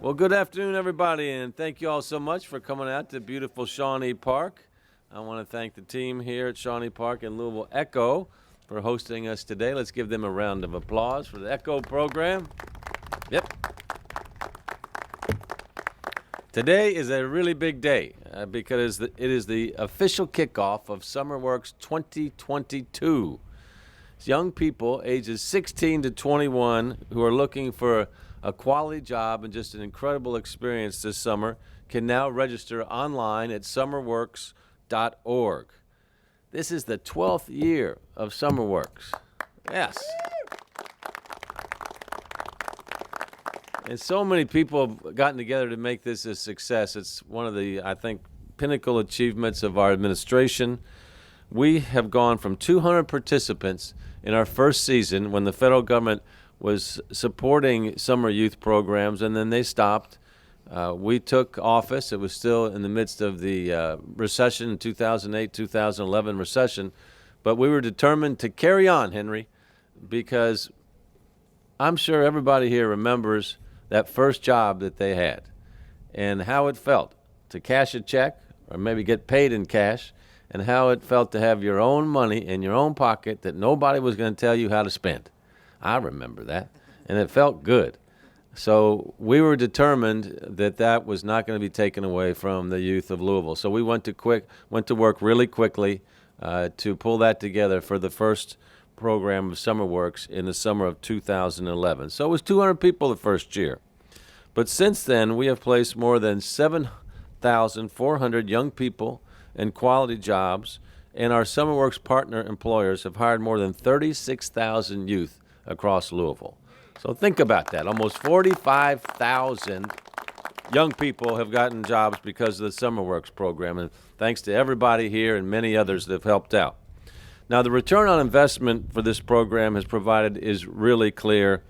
Well, good afternoon, everybody, and thank you all so much for coming out to beautiful Shawnee Park. I want to thank the team here at Shawnee Park and Louisville Echo for hosting us today. Let's give them a round of applause for the Echo program. Yep. Today is a really big day because it is the official kickoff of SummerWorks 2022. It's young people ages 16 to 21 who are looking for a quality job and just an incredible experience this summer can now register online at SummerWorks.org. This is the 12th year of SummerWorks. Yes. And so many people have gotten together to make this a success. It's one of the, I think, pinnacle achievements of our administration. We have gone from 200 participants in our first season when the federal government was supporting summer youth programs, and then they stopped. We took office. It was still in the midst of the recession, 2008, 2011 recession, but we were determined to carry on, Henry, because I'm sure everybody here remembers that first job that they had and how it felt to cash a check or maybe get paid in cash, and how it felt to have your own money in your own pocket that nobody was going to tell you how to spend. I remember that, and it felt good. So we were determined that that was not going to be taken away from the youth of Louisville. So we went to work really quickly to pull that together for the first program of SummerWorks in the summer of 2011. So it was 200 people the first year. But since then, we have placed more than 7,400 young people in quality jobs, and our SummerWorks partner employers have hired more than 36,000 youth across Louisville. So think about that. Almost 45,000 young people have gotten jobs because of the SummerWorks program, and thanks to everybody here and many others that have helped out. Now, the return on investment for this program has provided is really clear,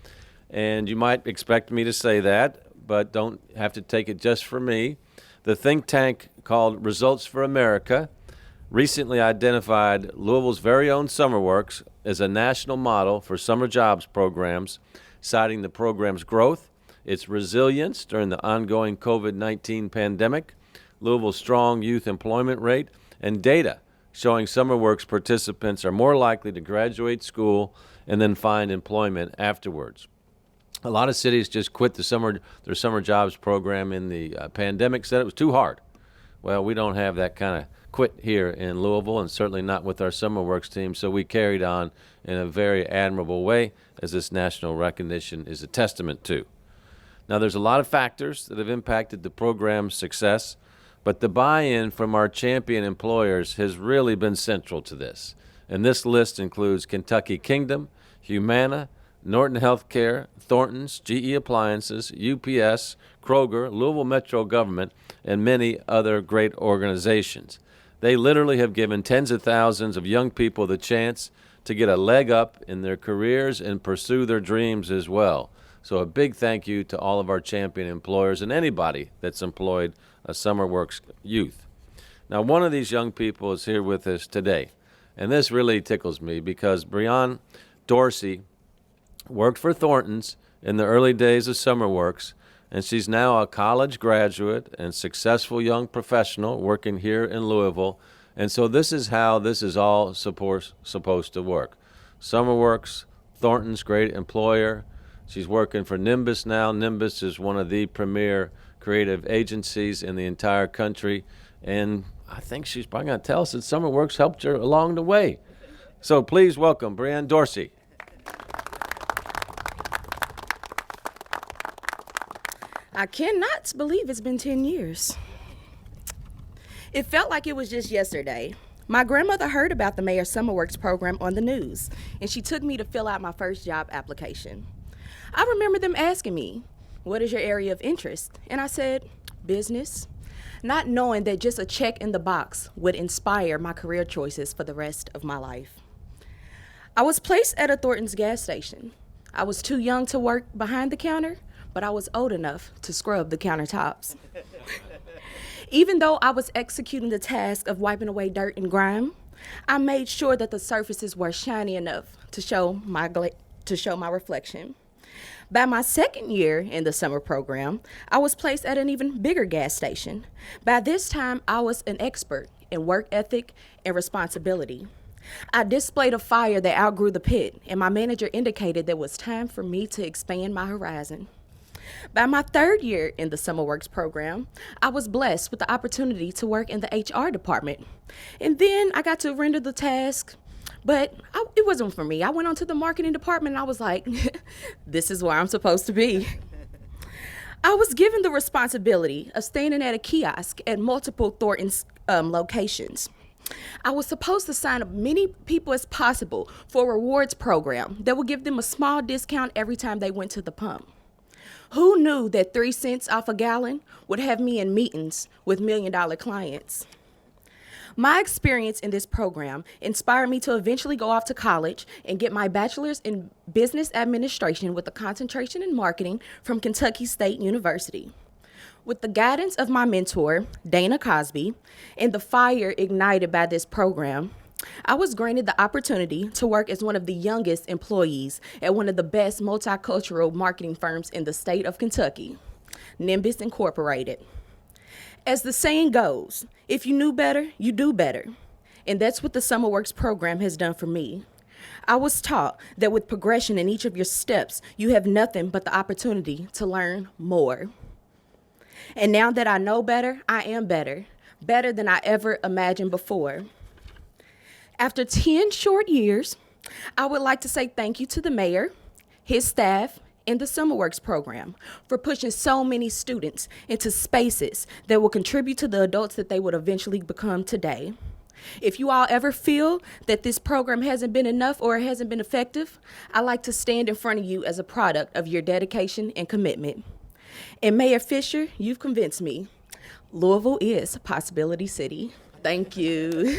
and you might expect me to say that, but don't have to take it just for me. The think tank called Results for America recently identified Louisville's very own SummerWorks as a national model for summer jobs programs, citing the program's growth, its resilience during the ongoing COVID-19 pandemic, Louisville's strong youth employment rate, and data showing SummerWorks participants are more likely to graduate school and then find employment afterwards. A lot of cities just quit their summer jobs program in the pandemic, said it was too hard. Well, we don't have that kind of quit here in Louisville, and certainly not with our SummerWorks team, so we carried on in a very admirable way, as this national recognition is a testament to. Now, there's a lot of factors that have impacted the program's success, but the buy-in from our champion employers has really been central to this. And this list includes Kentucky Kingdom, Humana, Norton Healthcare, Thornton's, GE Appliances, UPS, Kroger, Louisville Metro Government, and many other great organizations. They literally have given tens of thousands of young people the chance to get a leg up in their careers and pursue their dreams as well. So a big thank you to all of our champion employers and anybody that's employed a SummerWorks youth. Now, one of these young people is here with us today, and this really tickles me because Breanne Dorsey worked for Thornton's in the early days of SummerWorks, and she's now a college graduate and successful young professional working here in Louisville. And so this is how this is all supposed to work. SummerWorks, Thornton's great employer. She's working for Nimbus now. Nimbus is one of the premier creative agencies in the entire country. And I think she's probably going to tell us that SummerWorks helped her along the way. So please welcome Breanne Dorsey. I cannot believe it's been 10 years. It felt like it was just yesterday. My grandmother heard about the Mayor's SummerWorks program on the news, and she took me to fill out my first job application. I remember them asking me, "What is your area of interest?" And I said, "Business," not knowing that just a check in the box would inspire my career choices for the rest of my life. I was placed at a Thornton's gas station. I was too young to work behind the counter, but I was old enough to scrub the countertops. Even though I was executing the task of wiping away dirt and grime, I made sure that the surfaces were shiny enough to show my reflection. By my second year in the summer program, I was placed at an even bigger gas station. By this time, I was an expert in work ethic and responsibility. I displayed a fire that outgrew the pit, and my manager indicated that it was time for me to expand my horizon. By my third year in the SummerWorks program, I was blessed with the opportunity to work in the HR department. And then I got to render the task, but it wasn't for me. I went on to the marketing department and I was like, this is where I'm supposed to be. I was given the responsibility of standing at a kiosk at multiple Thornton's locations. I was supposed to sign up many people as possible for a rewards program that would give them a small discount every time they went to the pump. Who knew that 3 cents off a gallon would have me in meetings with million-dollar clients? My experience in this program inspired me to eventually go off to college and get my bachelor's in business administration with a concentration in marketing from Kentucky State University. With the guidance of my mentor, Dana Cosby, and the fire ignited by this program, I was granted the opportunity to work as one of the youngest employees at one of the best multicultural marketing firms in the state of Kentucky, Nimbus Incorporated. As the saying goes, if you knew better, you do better. And that's what the SummerWorks program has done for me. I was taught that with progression in each of your steps, you have nothing but the opportunity to learn more. And now that I know better, I am better, better than I ever imagined before. After 10 short years, I would like to say thank you to the mayor, his staff, and the SummerWorks program for pushing so many students into spaces that will contribute to the adults that they would eventually become today. If you all ever feel that this program hasn't been enough or it hasn't been effective, I like to stand in front of you as a product of your dedication and commitment. And Mayor Fisher, you've convinced me. Louisville is Possibility City. Thank you.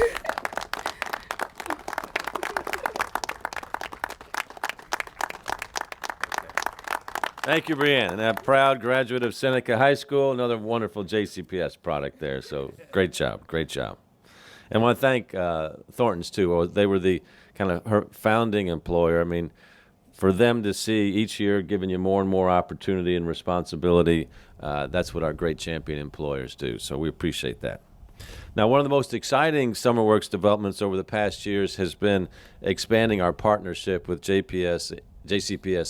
Thank you, Brianne. A proud graduate of Seneca High School, another wonderful JCPS product there. So great job, great job. And I want to thank Thornton's too. They were the kind of her founding employer. I mean, for them to see each year giving you more and more opportunity and responsibility, that's what our great champion employers do. So we appreciate that. Now, one of the most exciting SummerWorks developments over the past years has been expanding our partnership with JCPS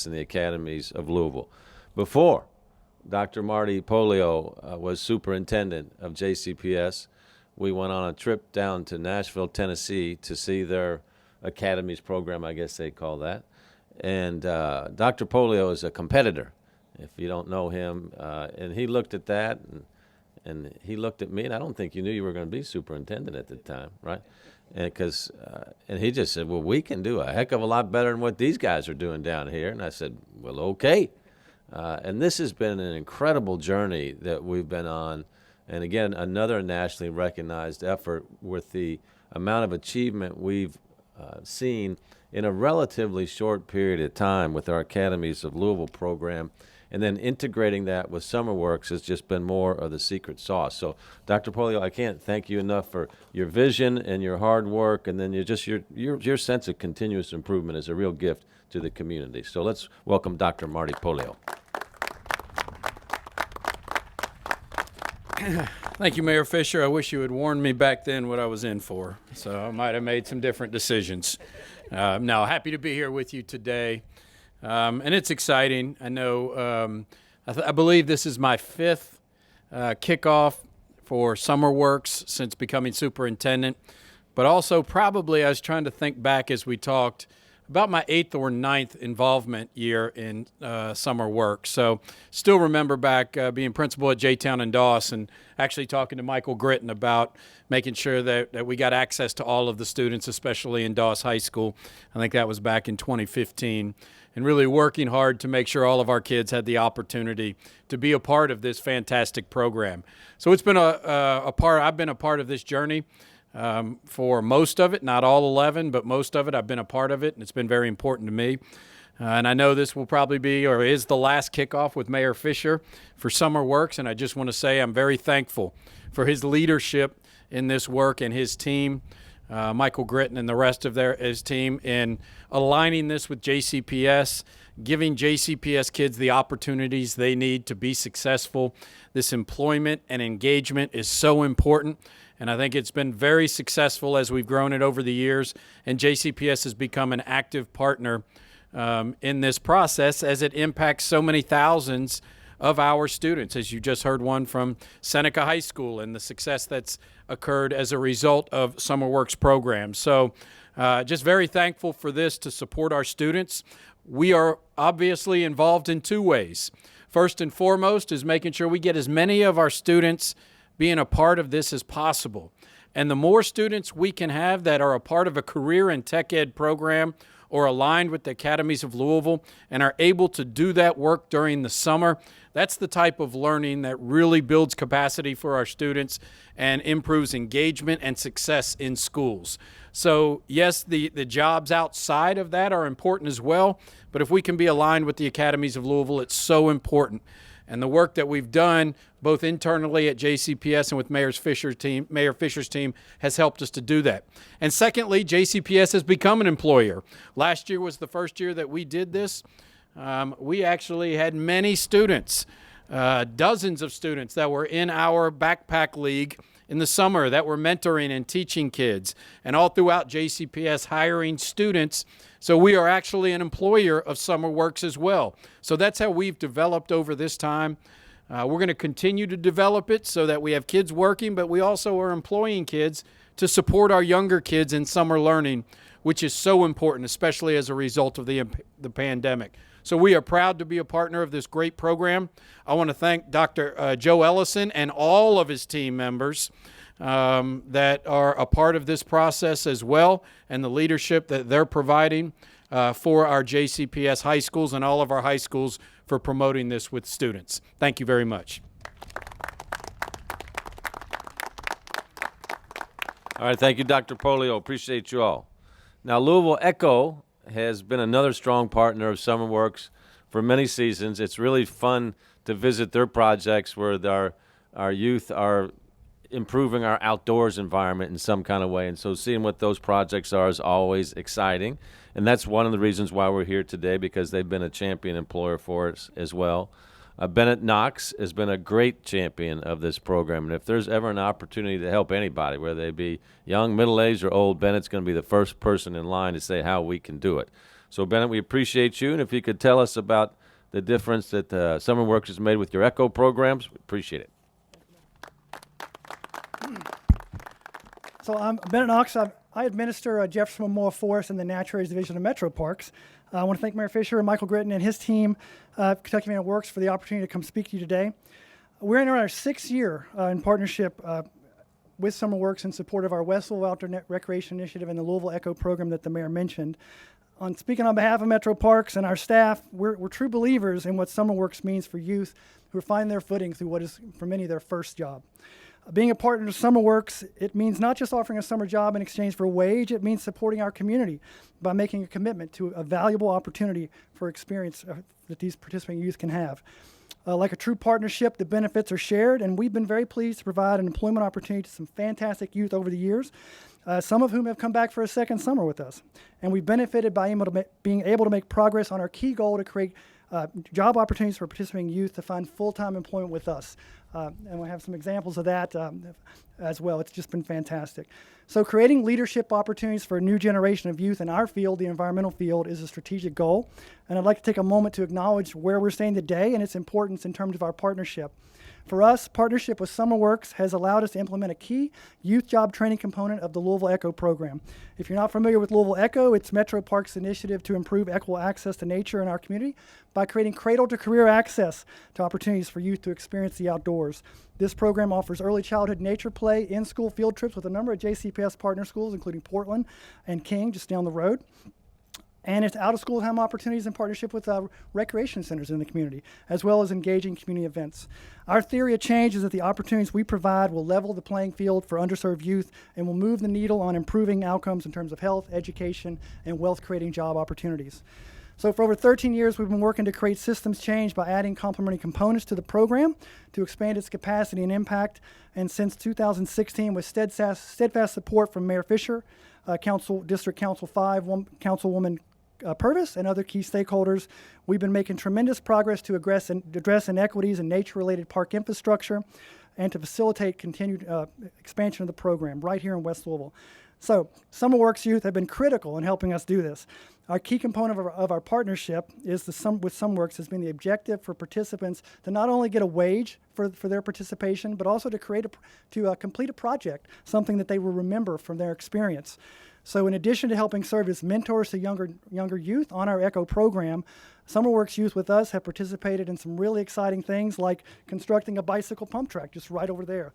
and the academies of Louisville. Before, Dr. Marty Polio was superintendent of JCPS. We went on a trip down to Nashville, Tennessee to see their academies program, I guess they call that. And Dr. Polio is a competitor, if you don't know him. And he looked at that, and he looked at me, and I don't think you knew you were going to be superintendent at the time, right? And he just said, well, we can do a heck of a lot better than what these guys are doing down here. And I said, well, okay. And this has been an incredible journey that we've been on. And again, another nationally recognized effort with the amount of achievement we've seen in a relatively short period of time with our Academies of Louisville program. And then integrating that with SummerWorks has just been more of the secret sauce. So, Dr. Polio, I can't thank you enough for your vision and your hard work, and then your sense of continuous improvement is a real gift to the community. So let's welcome Dr. Marty Polio. Thank you, Mayor Fisher. I wish you had warned me back then what I was in for, so I might have made some different decisions. No, happy to be here with you today. And it's exciting. I know, I believe this is my fifth kickoff for SummerWorks since becoming superintendent, but also probably I was trying to think back as we talked about my 8th or 9th involvement year in SummerWorks. So still remember back being principal at J-Town and Doss and actually talking to Michael Gritton about making sure that we got access to all of the students, especially in Doss High School. I think that was back in 2015. And really working hard to make sure all of our kids had the opportunity to be a part of this fantastic program. So it's been I've been a part of this journey for most of it, not all 11, but most of it. I've been a part of it, and it's been very important to me. And I know this will probably be or is the last kickoff with Mayor Fisher for SummerWorks, and I just want to say I'm very thankful for his leadership in this work and his team. Michael Gritton and the rest of his team in aligning this with JCPS, giving JCPS kids the opportunities they need to be successful. This employment and engagement is so important, and I think it's been very successful as we've grown it over the years, and JCPS has become an active partner in this process as it impacts so many thousands of our students, as you just heard one from Seneca High School and the success that's occurred as a result of SummerWorks programs. So just very thankful for this to support our students. We are obviously involved in two ways. First and foremost is making sure we get as many of our students being a part of this as possible. And the more students we can have that are a part of a career and tech ed program or aligned with the academies of Louisville and are able to do that work during the summer, that's the type of learning that really builds capacity for our students and improves engagement and success in schools. So yes, the jobs outside of that are important as well, but if we can be aligned with the academies of Louisville, it's so important. And the work that we've done both internally at JCPS and with Mayor Fisher's team has helped us to do that. And secondly, JCPS has become an employer. Last year was the first year that we did this. We actually had many students, dozens of students that were in our backpack league in the summer that were mentoring and teaching kids, and all throughout JCPS hiring students. So we are actually an employer of SummerWorks as well. So that's how we've developed over this time. We're going to continue to develop it so that we have kids working, but we also are employing kids to support our younger kids in summer learning, which is so important, especially as a result of the pandemic. So we are proud to be a partner of this great program. I want to thank Dr. Joe Ellison and all of his team members that are a part of this process as well, and the leadership that they're providing for our JCPS high schools and all of our high schools for promoting this with students. Thank you very much. All right, thank you, Dr. Polio. Appreciate you all. Now, Louisville Echo has been another strong partner of SummerWorks for many seasons. It's really fun to visit their projects where our youth are improving our outdoors environment in some kind of way. And so seeing what those projects are is always exciting. And that's one of the reasons why we're here today, because they've been a champion employer for us as well. Bennett Knox has been a great champion of this program. And if there's ever an opportunity to help anybody, whether they be young, middle-aged, or old, Bennett's going to be the first person in line to say how we can do it. So, Bennett, we appreciate you. And if you could tell us about the difference that SummerWorks has made with your ECHO programs, we appreciate it. So I'm Bennett Knox. I administer Jefferson Memorial Forest in the Natural Areas Division of Metro Parks. I want to thank Mayor Fisher and Michael Gritton and his team, Kentucky Man Works, for the opportunity to come speak to you today. We're in our 6th year in partnership with SummerWorks in support of our Westville Outdoor Recreation Initiative and the Louisville Echo program that the mayor mentioned. Speaking on behalf of Metro Parks and our staff, we're true believers in what SummerWorks means for youth who are finding their footing through what is, for many, their first job. Being a partner of SummerWorks, it means not just offering a summer job in exchange for a wage, it means supporting our community by making a commitment to a valuable opportunity for experience that these participating youth can have. Like a true partnership, the benefits are shared, and we've been very pleased to provide an employment opportunity to some fantastic youth over the years, some of whom have come back for a second summer with us. And we've benefited by being able to make progress on our key goal to create job opportunities for participating youth to find full-time employment with us. And we have some examples of that as well. It's just been fantastic. So creating leadership opportunities for a new generation of youth in our field, the environmental field, is a strategic goal. And I'd like to take a moment to acknowledge where we're staying today and its importance in terms of our partnership. For us, partnership with SummerWorks has allowed us to implement a key youth job training component of the Louisville Echo program. If you're not familiar with Louisville Echo, it's Metro Parks' initiative to improve equitable access to nature in our community by creating cradle-to-career access to opportunities for youth to experience the outdoors. This program offers early childhood nature play, in-school field trips with a number of JCPS partner schools, including Portland and King, just down the road. And it's out-of-school time opportunities in partnership with recreation centers in the community, as well as engaging community events. Our theory of change is that the opportunities we provide will level the playing field for underserved youth and will move the needle on improving outcomes in terms of health, education, and wealth-creating job opportunities. So for over 13 years, we've been working to create systems change by adding complementary components to the program to expand its capacity and impact. And since 2016, with steadfast support from Mayor Fisher, District Council 5, Councilwoman Purvis, and other key stakeholders, we've been making tremendous progress to address inequities in nature-related park infrastructure and to facilitate continued expansion of the program right here in West Louisville. So SummerWorks youth have been critical in helping us do this. Our key component of our partnership is with SummerWorks has been the objective for participants to not only get a wage for their participation, but also to complete a project, something that they will remember from their experience. So in addition to helping serve as mentors to younger youth on our ECHO program, SummerWorks youth with us have participated in some really exciting things like constructing a bicycle pump track just right over there,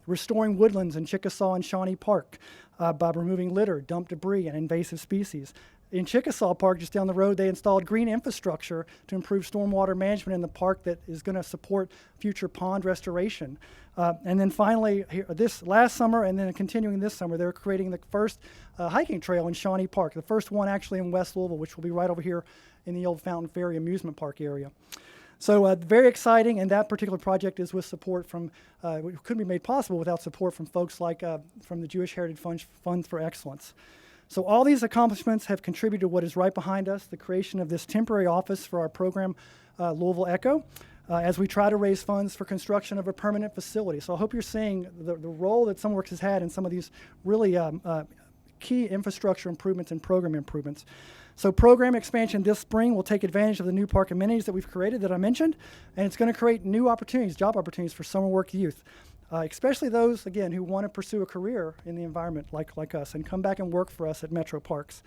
restoring woodlands in Chickasaw and Shawnee Park by removing litter, dumped debris, and invasive species. In Chickasaw Park, just down the road, they installed green infrastructure to improve stormwater management in the park that is going to support future pond restoration. And then finally, this last summer and then continuing this summer, they're creating the first hiking trail in Shawnee Park, the first one actually in West Louisville, which will be right over here in the old Fountain Ferry amusement park area. So very exciting, and that particular project is with support from, it couldn't be made possible without support from folks like from the Jewish Heritage Funds for Excellence. So all these accomplishments have contributed to what is right behind us, the creation of this temporary office for our program, Louisville ECHO, as we try to raise funds for construction of a permanent facility. So I hope you're seeing the role that SummerWorks has had in some of these really key infrastructure improvements and program improvements. So program expansion this spring will take advantage of the new park amenities that we've created that I mentioned, and it's going to create new opportunities, job opportunities for SummerWorks youth. Especially those, again, who want to pursue a career in the environment like us and come back and work for us at Metro Parks.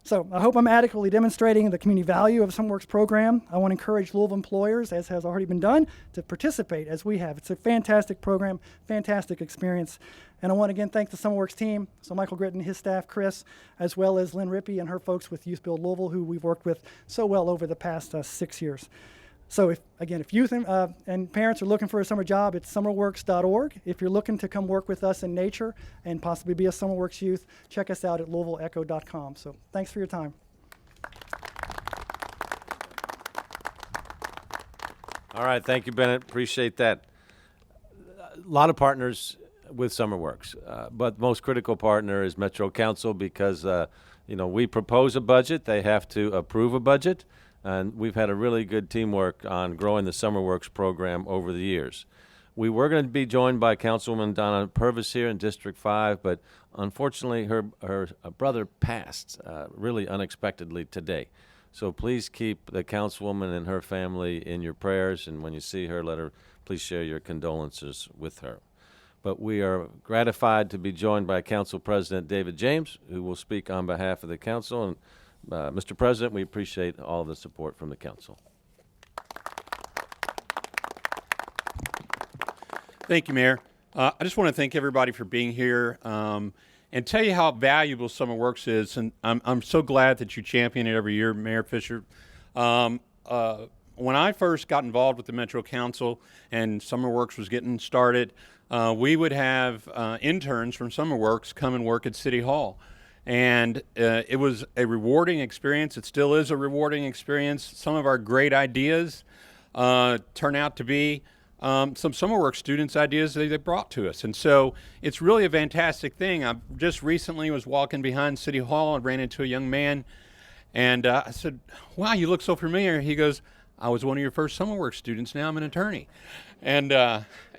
So I hope I'm adequately demonstrating the community value of SummerWorks program. I want to encourage Louisville employers, as has already been done, to participate as we have. It's a fantastic program, fantastic experience. And I want to again thank the SummerWorks team, so Michael Gritton, his staff, Chris, as well as Lynn Rippey and her folks with Youth Build Louisville, who we've worked with so well over the past 6 years. So if youth and parents are looking for a summer job, it's summerworks.org. If you're looking to come work with us in nature and possibly be a SummerWorks youth, check us out at LouisvilleEcho.com. So thanks for your time. All right, thank you, Bennett. Appreciate that. A lot of partners with SummerWorks, but most critical partner is Metro Council because we propose a budget, they have to approve a budget. And we've had a really good teamwork on growing the SummerWorks program over the years. We were going to be joined by Councilwoman Donna Purvis here in District 5, but unfortunately her brother passed really unexpectedly today. So please keep the Councilwoman and her family in your prayers, and when you see her, please share your condolences with her. But we are gratified to be joined by Council President David James, who will speak on behalf of the Council. And Mr. President, we appreciate all the support from the Council. Thank you, Mayor. I just want to thank everybody for being here and tell you how valuable SummerWorks is. And I'm so glad that you champion it every year, Mayor Fisher. When I first got involved with the Metro Council and SummerWorks was getting started, we would have interns from SummerWorks come and work at City Hall. And it was a rewarding experience. It still is a rewarding experience. Some of our great ideas turn out to be some SummerWorks students' ideas that they brought to us. And so it's really a fantastic thing. I just recently was walking behind City Hall and ran into a young man. And I said, "Wow, you look so familiar." He goes, "I was one of your first SummerWorks students. Now I'm an attorney." And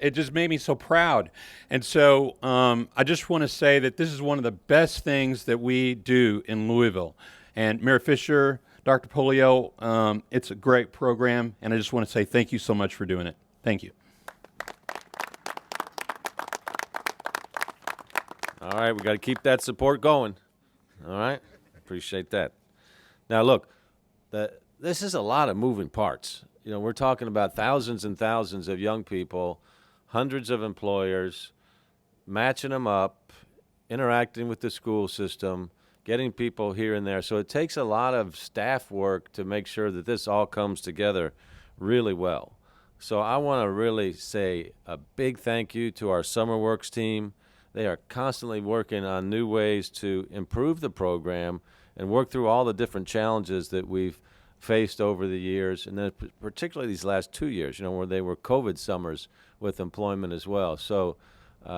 it just made me so proud. And so I just want to say that this is one of the best things that we do in Louisville. And Mayor Fisher, Dr. Polio, it's a great program. And I just want to say thank you so much for doing it. Thank you. All right, we got to keep that support going. All right, appreciate that. Now, look, this is a lot of moving parts. We're talking about thousands and thousands of young people, hundreds of employers, matching them up, interacting with the school system, getting people here and there. So it takes a lot of staff work to make sure that this all comes together really well. So I want to really say a big thank you to our SummerWorks team. They are constantly working on new ways to improve the program and work through all the different challenges that we've faced over the years, and then particularly these last 2 years, where they were COVID summers with employment as well. So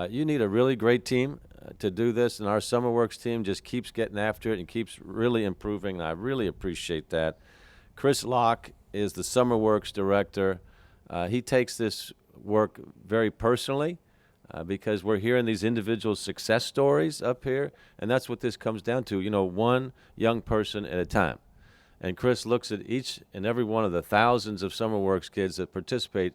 you need a really great team to do this, and our SummerWorks team just keeps getting after it and keeps really improving, and I really appreciate that. Chris Locke is the SummerWorks director. He takes this work very personally because we're hearing these individual success stories up here, and that's what this comes down to, one young person at a time. And Chris looks at each and every one of the thousands of SummerWorks kids that participate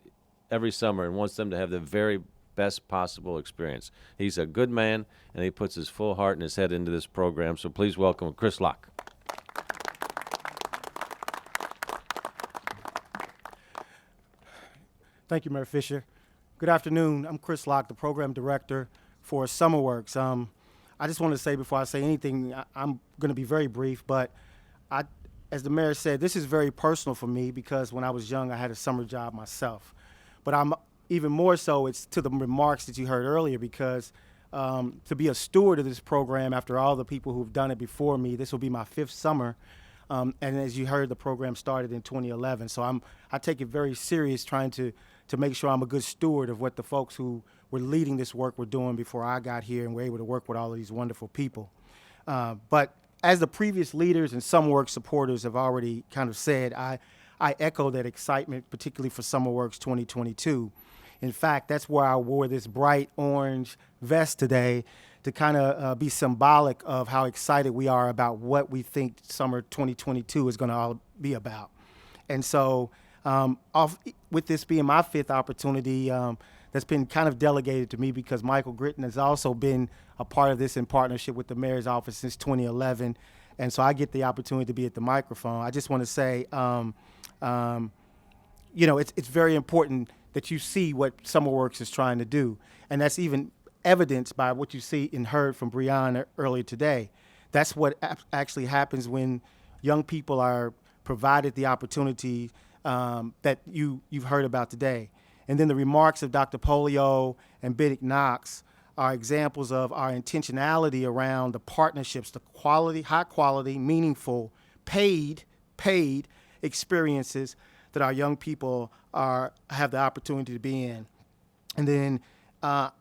every summer and wants them to have the very best possible experience. He's a good man, and he puts his full heart and his head into this program. So please welcome Chris Locke. Thank you, Mayor Fisher. Good afternoon. I'm Chris Locke, the program director for SummerWorks. I just want to say before I say anything, I'm going to be very brief, but as the mayor said, this is very personal for me because when I was young, I had a summer job myself. But I'm even more so, it's to the remarks that you heard earlier because to be a steward of this program after all the people who've done it before me, this will be my 5th summer. And as you heard, the program started in 2011. So I take it very serious trying to make sure I'm a good steward of what the folks who were leading this work were doing before I got here and were able to work with all of these wonderful people. But as the previous leaders and SummerWorks supporters have already kind of said, I echo that excitement, particularly for SummerWorks 2022. In fact, that's where I wore this bright orange vest today to kind of be symbolic of how excited we are about what we think summer 2022 is going to be about. And so with this being my 5th opportunity, that's been kind of delegated to me because Michael Gritton has also been a part of this in partnership with the mayor's office since 2011. And so I get the opportunity to be at the microphone. I just want to say, it's very important that you see what SummerWorks is trying to do. And that's even evidenced by what you see and heard from Breon earlier today. That's what actually happens when young people are provided the opportunity that you've heard about today. And then the remarks of Dr. Polio and Biddick Knox are examples of our intentionality around the partnerships, the quality, high quality, meaningful, paid experiences that our young people have the opportunity to be in. And then I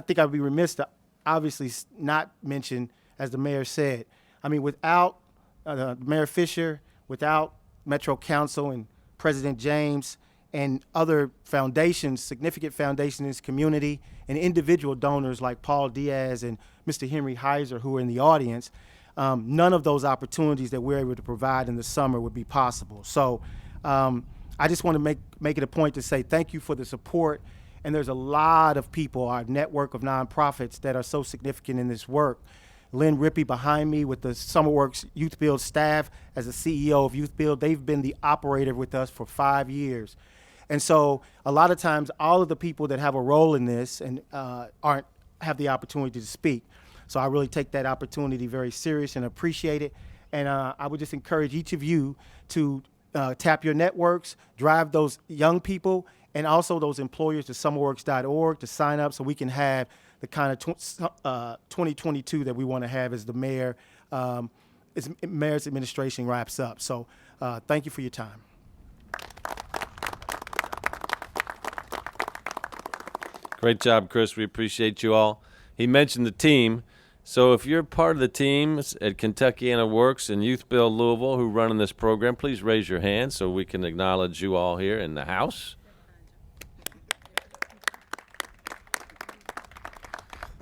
think I'd be remiss to obviously not mention, as the mayor said, without Mayor Fisher, without Metro Council and President James and other foundations, significant foundations in this community, and individual donors like Paul Diaz and Mr. Henry Heiser, who are in the audience, none of those opportunities that we're able to provide in the summer would be possible. So I just want to make it a point to say thank you for the support. And there's a lot of people, our network of nonprofits, that are so significant in this work. Lynn Rippey behind me with the SummerWorks Youth Build staff as the CEO of Youth Build. They've been the operator with us for 5 years. And so a lot of times all of the people that have a role in this and have the opportunity to speak. So I really take that opportunity very serious and appreciate it. And I would just encourage each of you to tap your networks, drive those young people, and also those employers to summerworks.org to sign up so we can have the kind of 2022 that we want to have as the mayor's administration wraps up. So thank you for your time. Great job, Chris. We appreciate you all. He mentioned the team. So if you're part of the teams at Kentuckiana Works and Youth Build Louisville who run in this program, please raise your hand so we can acknowledge you all here in the house.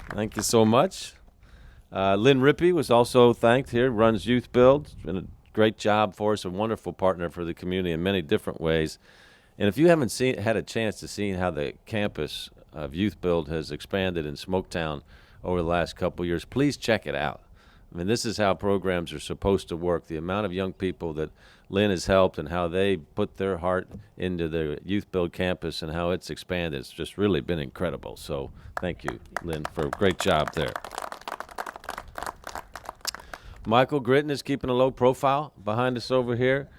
Thank you so much. Lynn Rippey was also thanked here, runs Youth Build. It's been a great job for us, a wonderful partner for the community in many different ways. And if you haven't had a chance to see how the campus of Youth Build has expanded in Smoketown over the last couple of years, please check it out. I mean, this is how programs are supposed to work. The amount of young people that Lynn has helped and how they put their heart into the Youth Build campus and how it's expanded, it's just really been incredible. So thank you, Lynn, for a great job there. Michael Gritton is keeping a low profile behind us over here.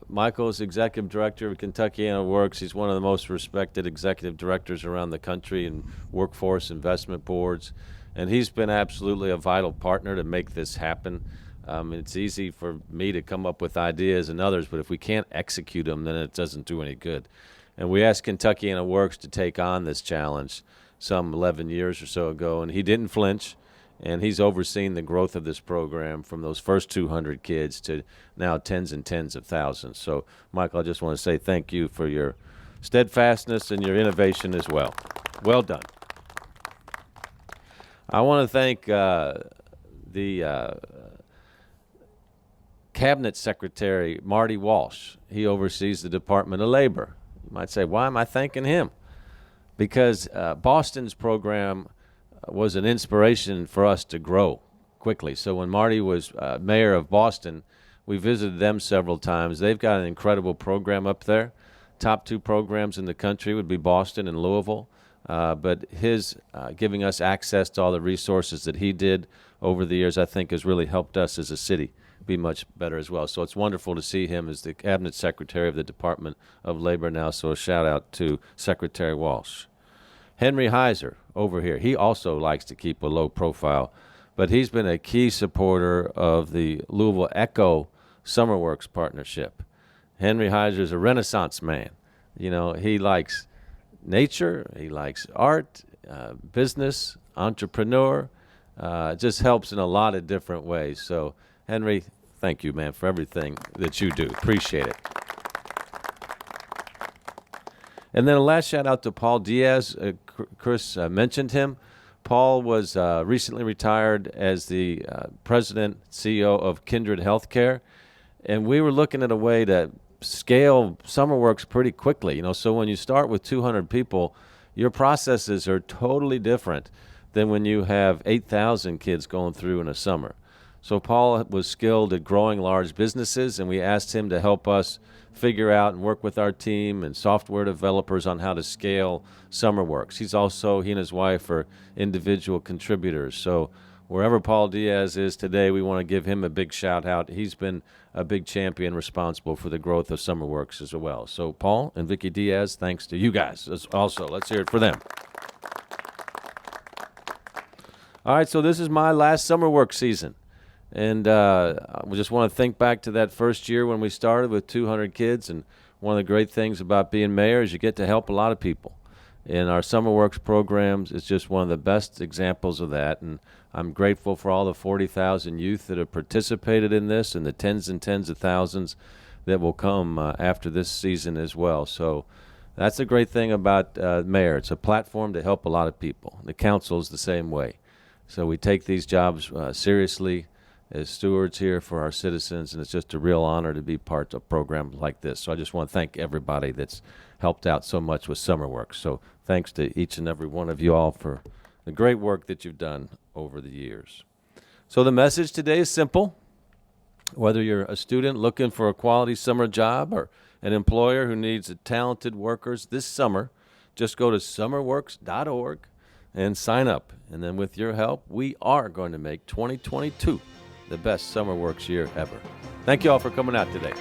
Michael is executive director of Kentuckiana Works. He's one of the most respected executive directors around the country in workforce investment boards. And he's been absolutely a vital partner to make this happen. It's easy for me to come up with ideas and others, but if we can't execute them, then it doesn't do any good. And we asked Kentucky and It Works to take on this challenge some 11 years or so ago, and he didn't flinch. And he's overseen the growth of this program from those first 200 kids to now tens and tens of thousands. So, Michael, I just want to say thank you for your steadfastness and your innovation as well. Well done. I want to thank the Cabinet Secretary, Marty Walsh. He oversees the Department of Labor. You might say, why am I thanking him? Because Boston's program was an inspiration for us to grow quickly. So when Marty was mayor of Boston, we visited them several times. They've got an incredible program up there. Top two programs in the country would be Boston and Louisville. But his giving us access to all the resources that he did over the years, I think, has really helped us as a city be much better as well. So it's wonderful to see him as the Cabinet Secretary of the Department of Labor now. So a shout out to Secretary Walsh. Henry Heiser over here, he also likes to keep a low profile, but he's been a key supporter of the Louisville Echo SummerWorks partnership. Henry Heiser is a Renaissance man. You know, he likes nature, he likes art, business, entrepreneur. Just helps in a lot of different ways. So, Henry, thank you, man, for everything that you do. Appreciate it. And then a last shout out to Paul Diaz. Chris mentioned him. Paul was recently retired as the president, CEO of Kindred Healthcare. And we were looking at a way to scale SummerWorks pretty quickly. You know, so when you start with 200 people, your processes are totally different than when you have 8,000 kids going through in a summer. So Paul was skilled at growing large businesses, and we asked him to help us figure out and work with our team and software developers on how to scale SummerWorks. He and his wife are individual contributors. So wherever Paul Diaz is today, we want to give him a big shout out. He's been a big champion responsible for the growth of SummerWorks as well. So Paul and Vicky Diaz, thanks to you guys also. Let's hear it for them. All right, so this is my last SummerWorks season. And we just want to think back to that first year when we started with 200 kids. And one of the great things about being mayor is you get to help a lot of people. And our SummerWorks programs is just one of the best examples of that. And I'm grateful for all the 40,000 youth that have participated in this and the tens and tens of thousands that will come after this season as well. So that's the great thing about mayor. It's a platform to help a lot of people. The council is the same way. So we take these jobs seriously as stewards here for our citizens, and it's just a real honor to be part of programs like this. So I just want to thank everybody that's helped out so much with SummerWorks. So thanks to each and every one of you all for the great work that you've done over the years. So the message today is simple. Whether you're a student looking for a quality summer job or an employer who needs talented workers this summer, just go to summerworks.org and sign up. And then with your help, we are going to make 2022 the best SummerWorks year ever. Thank you all for coming out today.